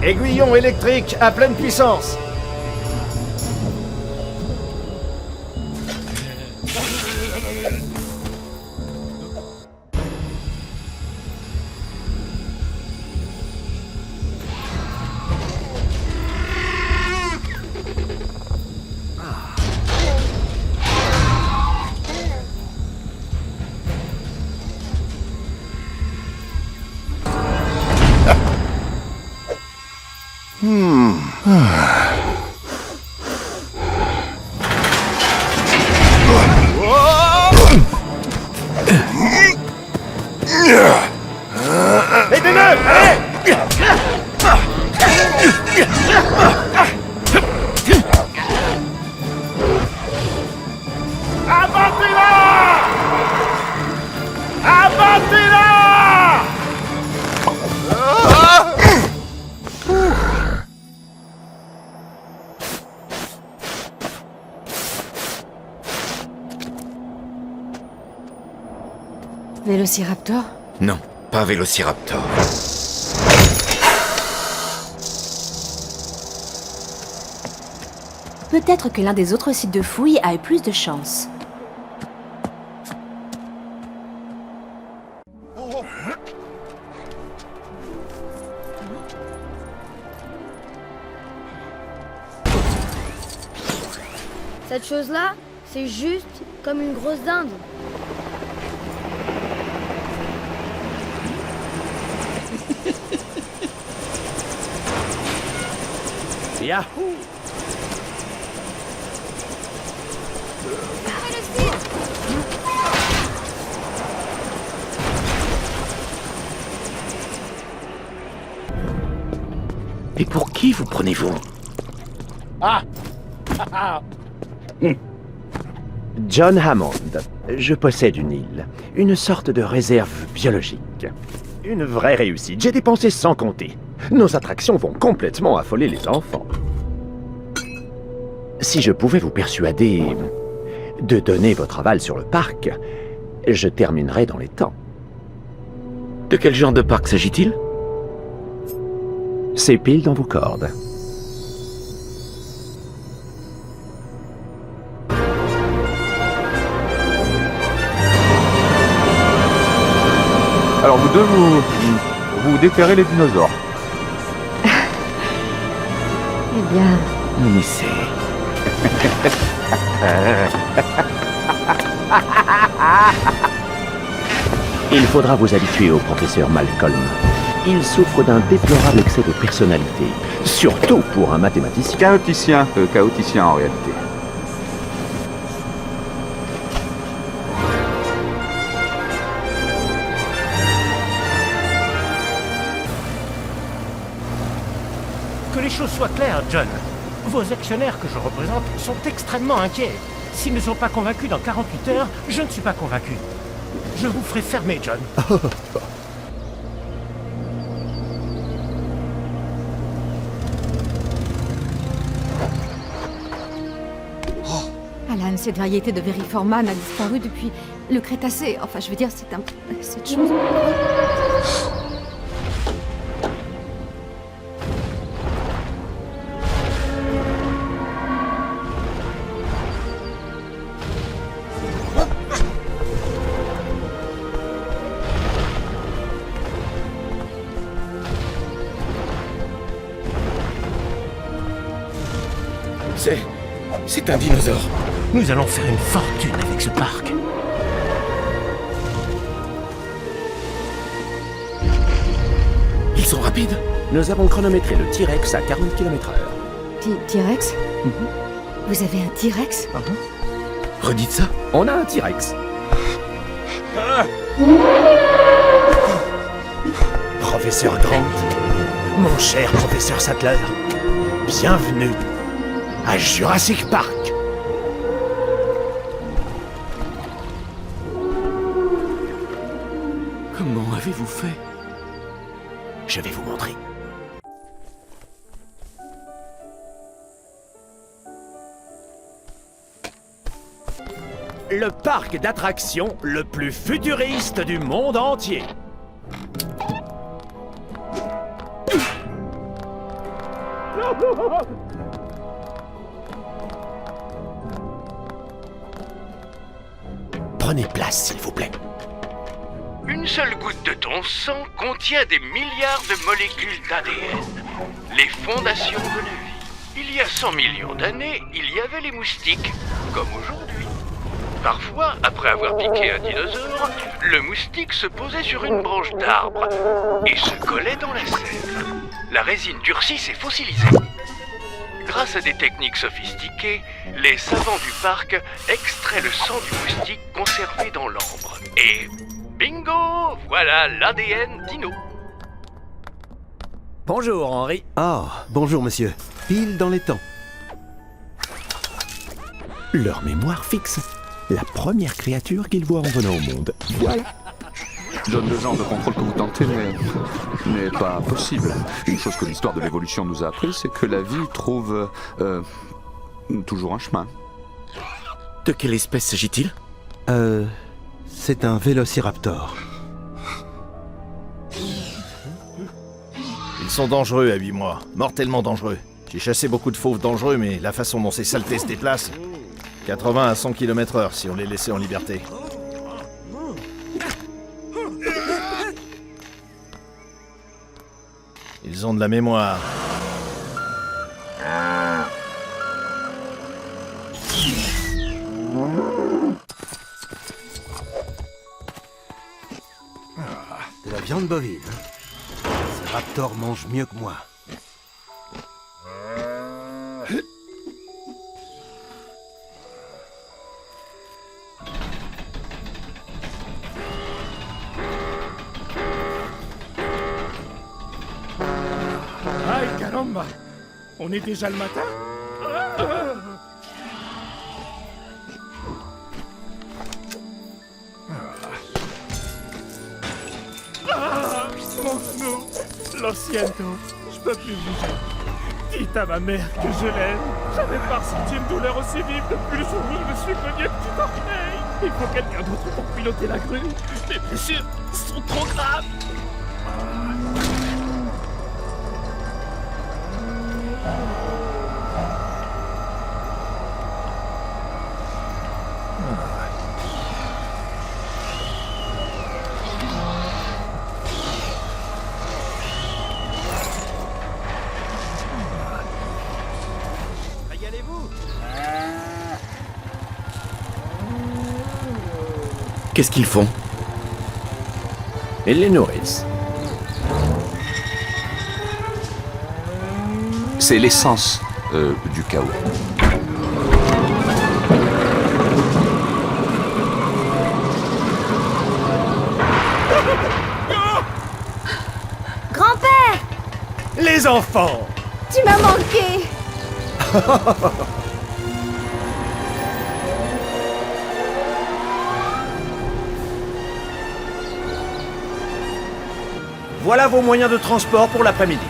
Aiguillon électrique à pleine puissance. Aidez-le! Allez! Abattez-la! Abattez-la! Vélociraptor? Non, pas Vélociraptor. Peut-être que l'un des autres sites de fouilles a eu plus de chance. Cette chose-là, c'est juste comme une grosse dinde. Yahoo! Et pour qui vous prenez-vous? John Hammond. Je possède une île. Une sorte de réserve biologique. Une vraie réussite. J'ai dépensé sans compter. Nos attractions vont complètement affoler les enfants. Si je pouvais vous persuader de donner votre aval sur le parc, je terminerais dans les temps. De quel genre de parc s'agit-il? C'est pile dans vos cordes. Alors vous deux, vous déterrez les dinosaures. Eh bien... Mais c'est... Il faudra vous habituer au professeur Malcolm. Il souffre d'un déplorable excès de personnalité, surtout pour un mathématicien. Chaoticien en réalité. Que les choses soient claires, John. Vos actionnaires que je représente sont extrêmement inquiets. S'ils ne sont pas convaincus dans 48 heures, je ne suis pas convaincu. Je vous ferai fermer, John. Alan, cette variété de Veriforman a disparu depuis le Crétacé. Enfin, je veux dire, c'est un... cette chose... C'est un dinosaure. Nous allons faire une fortune avec ce parc. Ils sont rapides. Nous avons chronométré le T-Rex à 40 km/h. T-Rex? Vous avez un T-Rex? Redites ça. On a un T-Rex. Professeur Grant, mon cher professeur Sattler, bienvenue à Jurassic Park. Comment avez-vous fait? Je vais vous montrer. Le parc d'attractions le plus futuriste du monde entier. Prenez place, s'il vous plaît. Une seule goutte de ton sang contient des milliards de molécules d'ADN. Les fondations de la vie. Il y a 100 millions d'années, il y avait les moustiques, comme aujourd'hui. Parfois, après avoir piqué un dinosaure, le moustique se posait sur une branche d'arbre et se collait dans la sève. La résine durcisse et fossilisait. Grâce à des techniques sophistiquées, les savants du parc extraient le sang du moustique conservé dans l'ambre. Et bingo! Voilà l'ADN dino. Bonjour, Henri. Ah, bonjour monsieur. Pile dans les temps. Leur mémoire fixe la première créature qu'ils voient en venant au monde. Voilà. John, le genre de contrôle que vous tentez n'est pas possible. Une chose que l'histoire de l'évolution nous a appris, c'est que la vie trouve toujours un chemin. De quelle espèce s'agit-il? C'est un vélociraptor. Ils sont dangereux à 8 mois, mortellement dangereux. J'ai chassé beaucoup de fauves dangereux, mais la façon dont ces saletés se déplacent... 80 à 100 km/h si on les laissait en liberté. Ils ont de la mémoire. De la viande bovine. Ces raptors mangent mieux que moi. Aïe, caramba! On est déjà le matin? Mon genou! Lo siento, je peux plus bouger. Dites à ma mère que je l'aime. J'avais pas ressenti une douleur aussi vive depuis le jour où je me suis cogné le petit orteil. Il faut quelqu'un d'autre pour piloter la grue. Les blessures sont trop graves. Qu'est-ce qu'ils font? Ils les nourrissent. C'est l'essence du chaos. Grand-père! Les enfants! Tu m'as manqué. Voilà vos moyens de transport pour l'après-midi.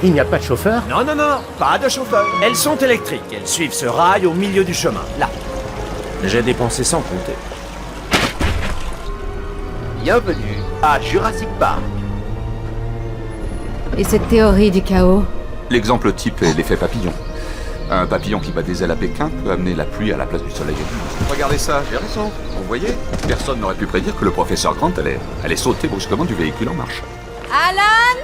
Il n'y a pas de chauffeur? Non, non, non, pas de chauffeur. Elles sont électriques. Elles suivent ce rail au milieu du chemin, là. J'ai dépensé sans compter. Bienvenue à Jurassic Park. Et cette théorie du chaos? L'exemple type est l'effet papillon. Un papillon qui bat des ailes à Pékin peut amener la pluie à la place du soleil. Regardez ça, j'ai raison. Vous voyez, personne n'aurait pu prédire que le professeur Grant allait sauter brusquement du véhicule en marche. Alan!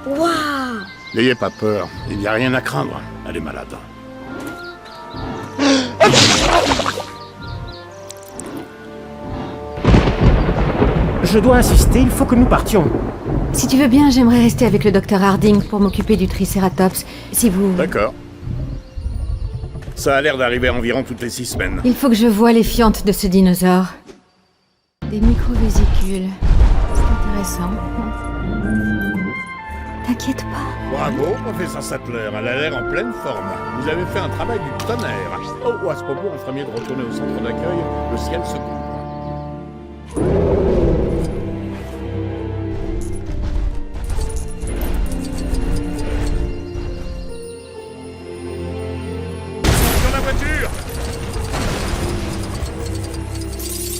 Waouh! N'ayez pas peur, il n'y a rien à craindre. Elle est malade. Je dois insister, il faut que nous partions. Si tu veux bien, j'aimerais rester avec le docteur Harding pour m'occuper du Triceratops. Si vous... D'accord. Ça a l'air d'arriver environ toutes les 6 semaines. Il faut que je voie les fientes de ce dinosaure. Des microvésicules. C'est intéressant. Ta t'inquiète pas. Bravo, professeur Sattler, elle a l'air en pleine forme. Vous avez fait un travail du tonnerre. Oh, à ce propos, on ferait mieux de retourner au centre d'accueil. Le ciel se couvre. Sur la voiture!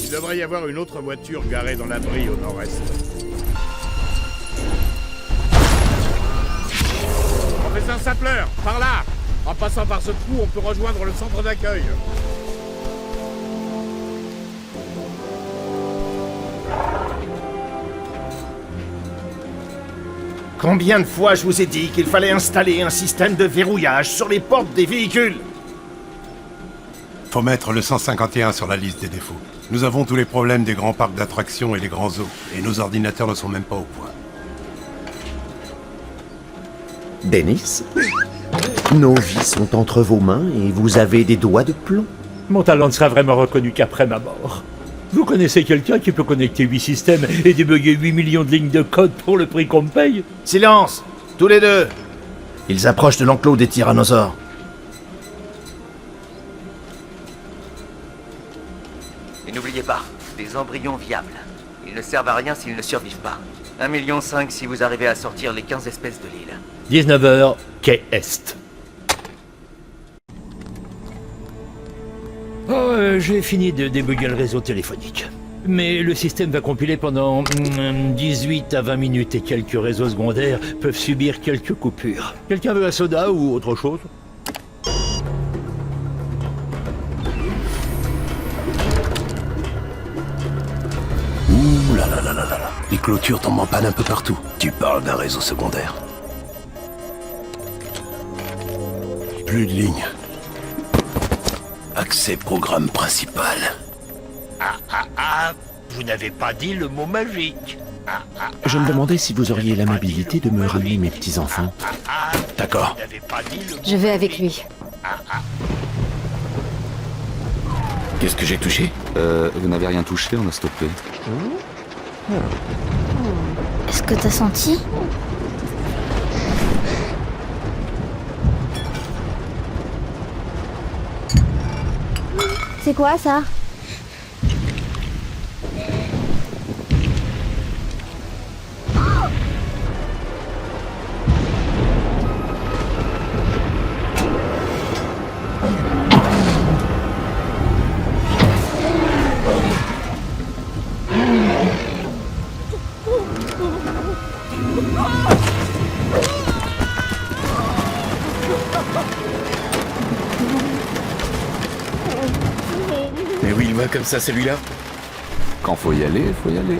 Il devrait y avoir une autre voiture garée dans l'abri au nord-est. Professeur Sattler, par là! En passant par ce trou, on peut rejoindre le centre d'accueil. Combien de fois je vous ai dit qu'il fallait installer un système de verrouillage sur les portes des véhicules? Faut mettre le 151 sur la liste des défauts. Nous avons tous les problèmes des grands parcs d'attractions et les grands zoos, et nos ordinateurs ne sont même pas au point. Dennis, nos vies sont entre vos mains et vous avez des doigts de plomb. Mon talent ne sera vraiment reconnu qu'après ma mort. Vous connaissez quelqu'un qui peut connecter 8 systèmes et débugger 8 millions de lignes de code pour le prix qu'on me paye? Silence! Tous les deux! Ils approchent de l'enclos des tyrannosaures. Et n'oubliez pas, des embryons viables. Ils ne servent à rien s'ils ne survivent pas. 1,5 million si vous arrivez à sortir les 15 espèces de l'île. 19h, quai Est. J'ai fini de débugger le réseau téléphonique. Mais le système va compiler pendant 18 à 20 minutes et quelques réseaux secondaires peuvent subir quelques coupures. Quelqu'un veut un soda ou autre chose? Ouh là là là là là là. Les clôtures tombent en panne un peu partout. Tu parles d'un réseau secondaire. Plus de lignes. Accès programme principal. Vous n'avez pas dit le mot magique. Je me demandais si vous auriez l'amabilité de me ramener mes petits-enfants. D'accord. Je vais avec lui. Qu'est-ce que j'ai touché? Vous n'avez rien touché, on a stoppé. Est-ce que t'as senti? C'est quoi ça? Mais oui, il va comme ça, celui-là. Quand faut y aller, faut y aller.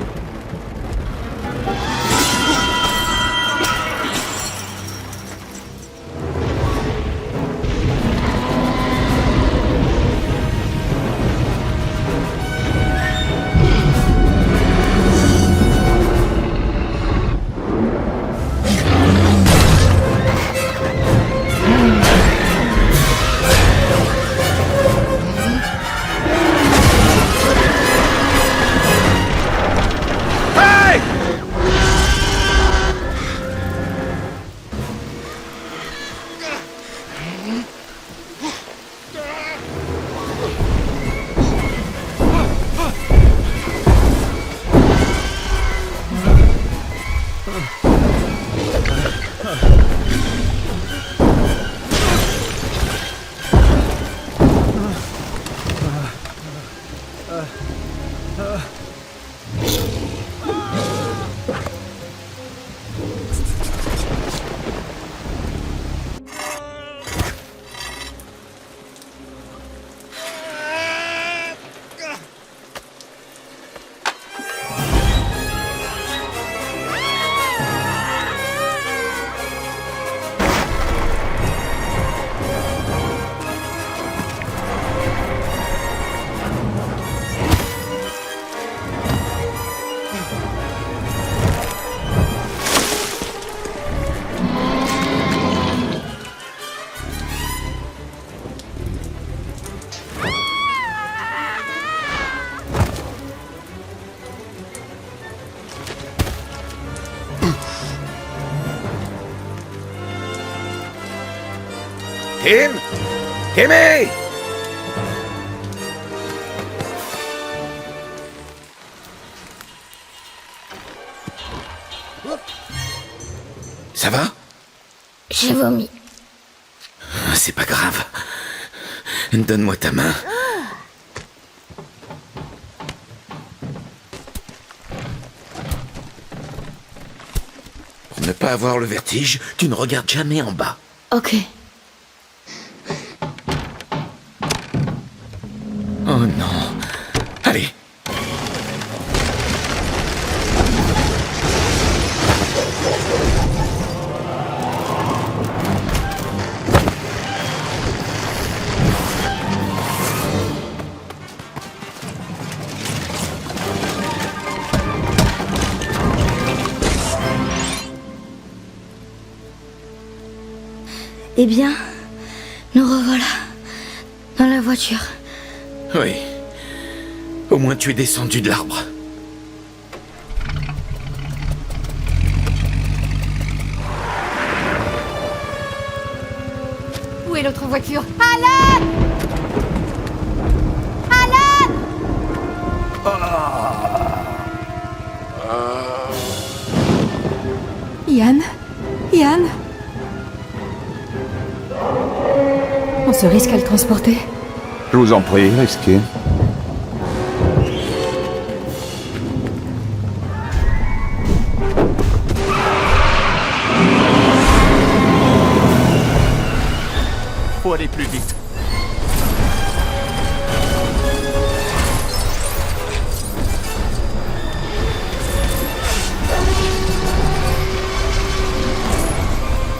Kim? Kimmy! Ça va? J'ai vomi. C'est pas grave. Donne-moi ta main. Pour ne pas avoir le vertige, tu ne regardes jamais en bas. Ok. Oh non. Allez. Eh bien, nous revoilà dans la voiture. Oui. Au moins tu es descendu de l'arbre. Où est l'autre voiture? Alan! Alan! Yann? Yann? On se risque à le transporter? Je vous en prie, risquez. Faut aller plus vite.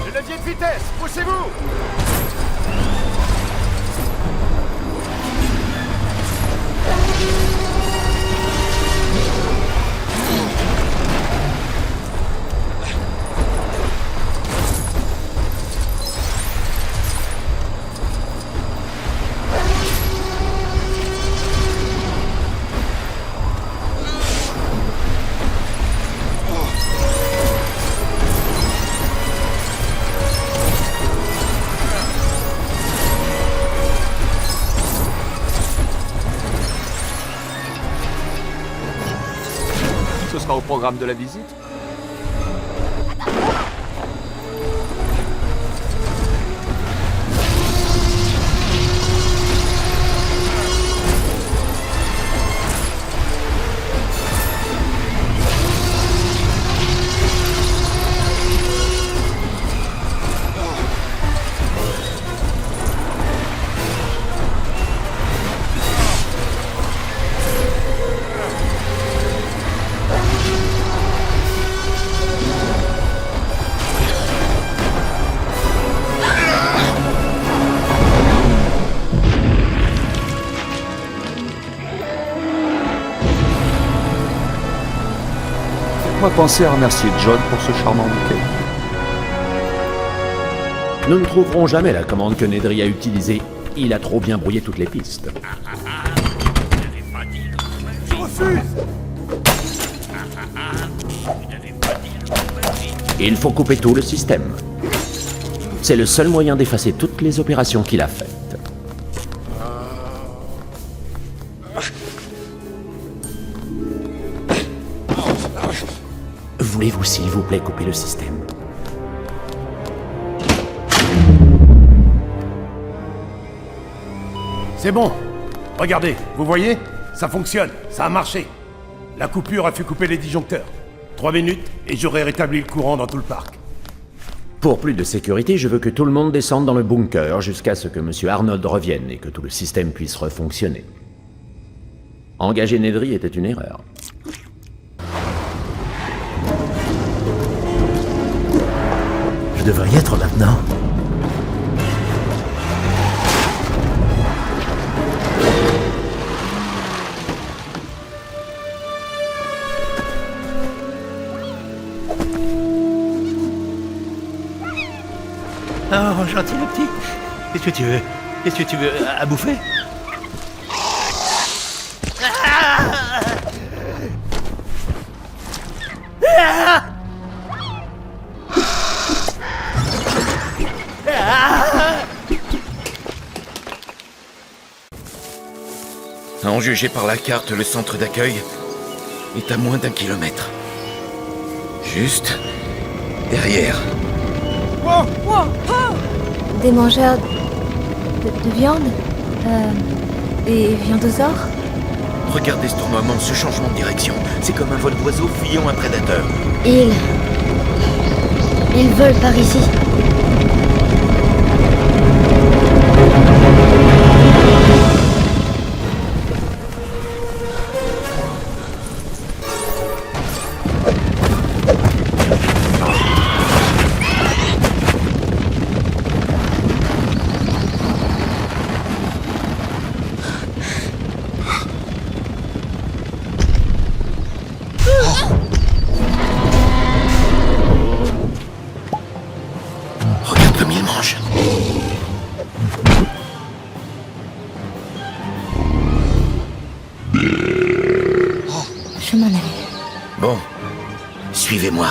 Le levier de vitesse, poussez-vous! Ce sera au programme de la visite. On va penser à remercier John pour ce charmant bouquet. Nous ne trouverons jamais la commande que Nedry a utilisée. Il a trop bien brouillé toutes les pistes. Je refuse! Il faut couper tout le système. C'est le seul moyen d'effacer toutes les opérations qu'il a faites. Voulez-vous s'il vous plaît couper le système? C'est bon. Regardez, vous voyez? Ça fonctionne, ça a marché. La coupure a fait couper les disjoncteurs. 3 minutes et j'aurai rétabli le courant dans tout le parc. Pour plus de sécurité, je veux que tout le monde descende dans le bunker jusqu'à ce que M. Arnold revienne et que tout le système puisse refonctionner. Engager Nedry était une erreur. Je devrais y être maintenant. Oh, gentil le petit. Qu'est-ce que tu veux? Qu'est-ce que tu veux à bouffer? en juger par la carte, le centre d'accueil est à moins d'1 kilomètre. Juste derrière. Des mangeurs de viande des viandosaures. Regardez ce tournoiement, ce changement de direction. C'est comme un vol d'oiseau fuyant un prédateur. Ils volent par ici. Regarde comme il mange. Je m'en allais. Bon, suivez-moi.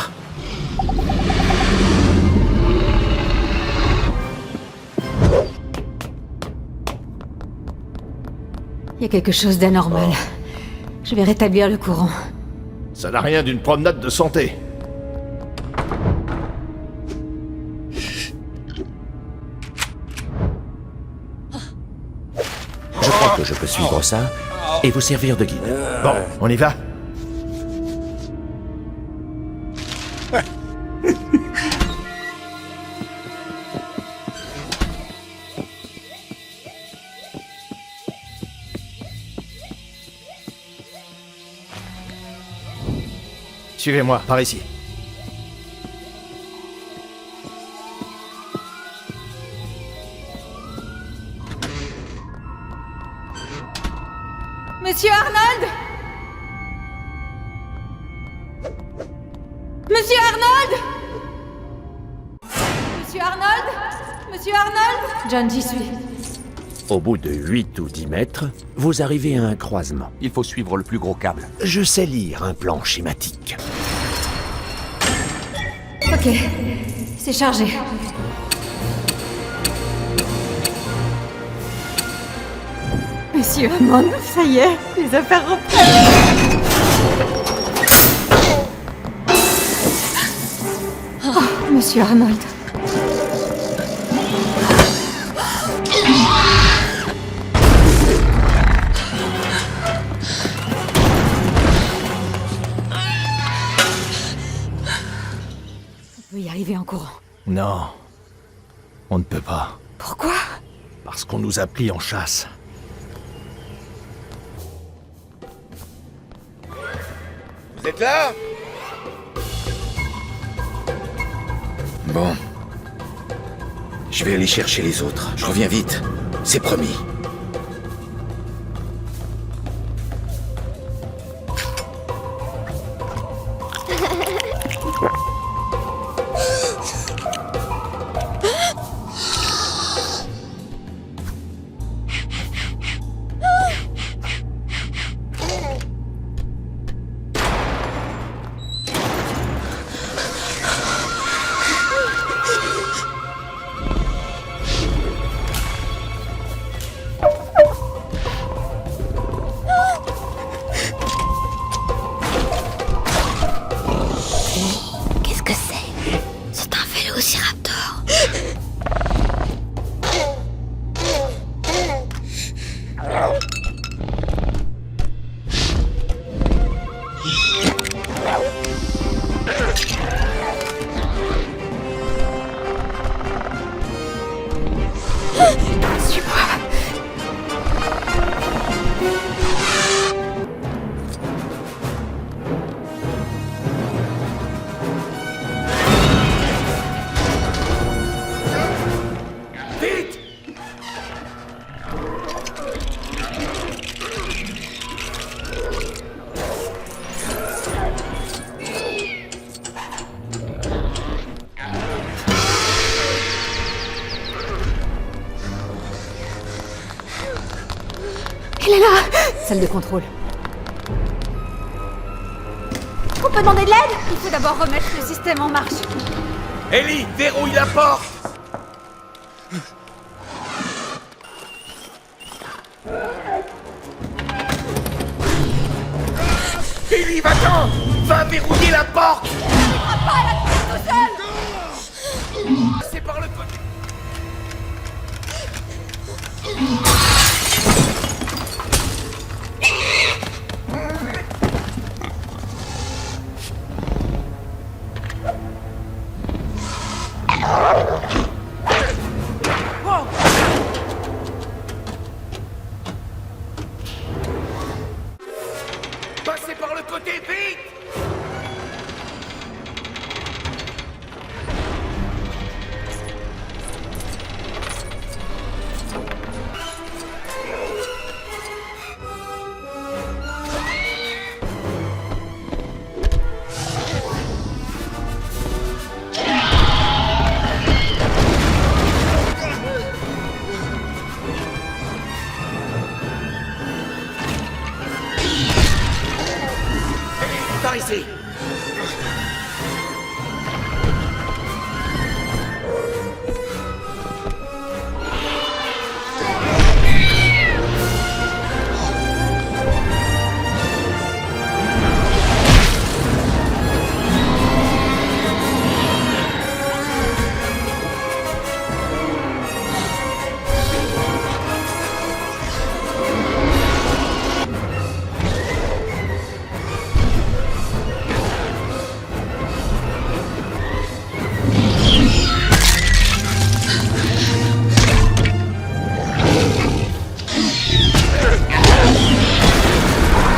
Il y a quelque chose d'anormal. Je vais rétablir le courant. Ça n'a rien d'une promenade de santé. Je crois que je peux suivre ça et vous servir de guide. Bon, on y va? Suivez-moi, par ici. Monsieur Arnold! Monsieur Arnold! Monsieur Arnold? Monsieur Arnold? John, j'y suis. Au bout de 8 ou 10 mètres, vous arrivez à un croisement. Il faut suivre le plus gros câble. Je sais lire un plan schématique. Ok, c'est chargé. Monsieur Hammond, ça y est, les affaires reprennent. Oh, Monsieur Arnold. On peut y arriver en courant. Non. On ne peut pas. Pourquoi? Parce qu'on nous a pris en chasse. Vous êtes là? Bon. Je vais aller chercher les autres. Je reviens vite. C'est promis. Qu'est-ce que c'est? C'est un vélociraptor. Elle est là! Salle de contrôle. On peut demander de l'aide? Il faut d'abord remettre le système en marche. Ellie, verrouille la porte! Attends! Va verrouiller la porte! C'est par le côté. Passez par le côté, vite! Par ici.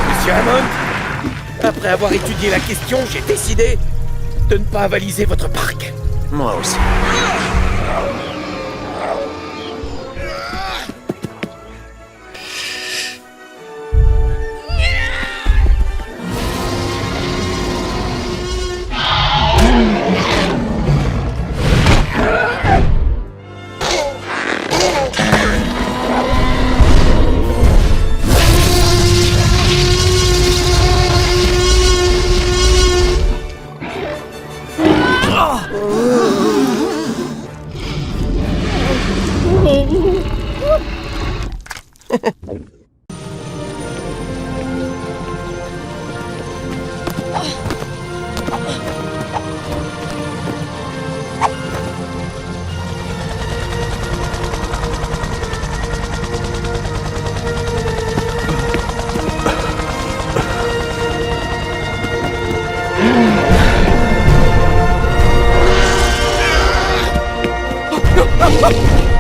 Monsieur Hammond, après avoir étudié la question, j'ai décidé de ne pas avaliser votre parc. Moi aussi. Oh